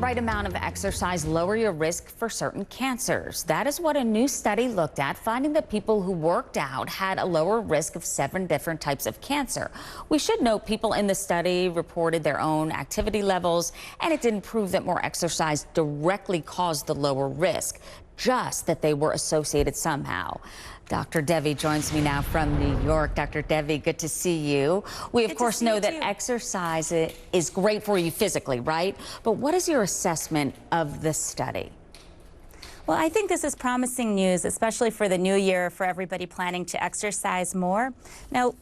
right amount of exercise lower your risk for certain cancers? That is what a new study looked at, finding that people who worked out had a lower risk of 7 different types of cancer. We should note people in the study reported their own activity levels, and it didn't prove that more exercise directly caused the lower risk, just that they were associated somehow. Dr. Devi joins me now from New York. Dr. Devi, good to see you. We, of course, know that exercise is great for you physically, right? But what is your assessment of this study? Well, I think this is promising news, especially for the new year, for everybody planning to exercise more. Now,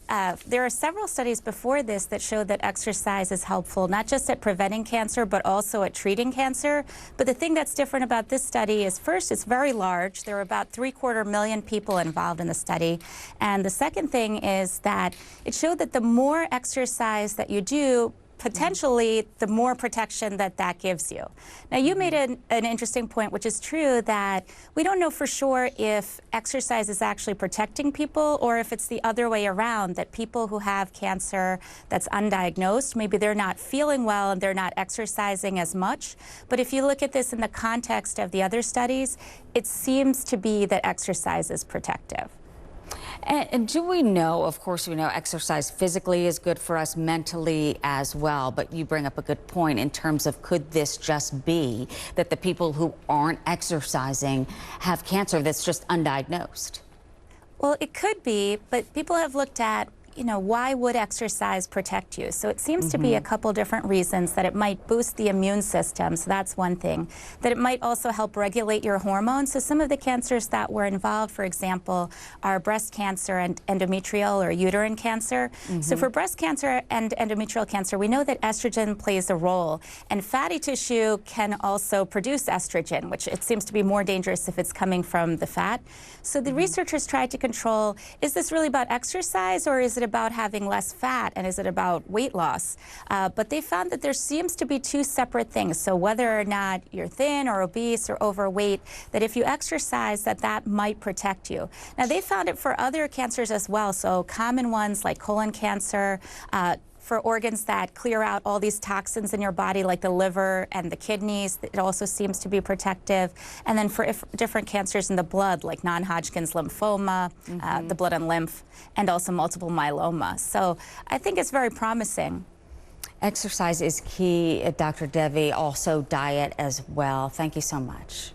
there are several studies before this that show that exercise is helpful, not just at preventing cancer, but also at treating cancer. But the thing that's different about this study is, first, it's very large. There are about 750,000 people involved in the study. And the second thing is that it showed that the more exercise that you do, potentially the more protection that gives you. Now, you made an interesting point, which is true, that we don't know for sure if exercise is actually protecting people or if it's the other way around, that people who have cancer that's undiagnosed, maybe they're not feeling well and they're not exercising as much. But if you look at this in the context of the other studies, it seems to be that exercise is protective. And do we know, of course, we know exercise physically is good for us, mentally as well, but you bring up a good point in terms of, could this just be that the people who aren't exercising have cancer that's just undiagnosed? Well, it could be, but people have looked at, why would exercise protect you? So it seems to be a couple different reasons: that it might boost the immune system, so that's one thing; that it might also help regulate your hormones. So some of the cancers that were involved, for example, are breast cancer and endometrial or uterine cancer. So for breast cancer and endometrial cancer, we know that estrogen plays a role, and fatty tissue can also produce estrogen, which it seems to be more dangerous if it's coming from the fat. So the researchers tried to control, is this really about exercise, or is it about having less fat, and is it about weight loss? But they found that there seems to be two separate things. So whether or not you're thin or obese or overweight, that if you exercise, that might protect you. Now, they found it for other cancers as well. So common ones like colon cancer, for organs that clear out all these toxins in your body, like the liver and the kidneys, it also seems to be protective. And then for different cancers in the blood, like non-Hodgkin's lymphoma, the blood and lymph, and also multiple myeloma. So I think it's very promising. Exercise is key, Dr. Devi, also diet as well. Thank you so much.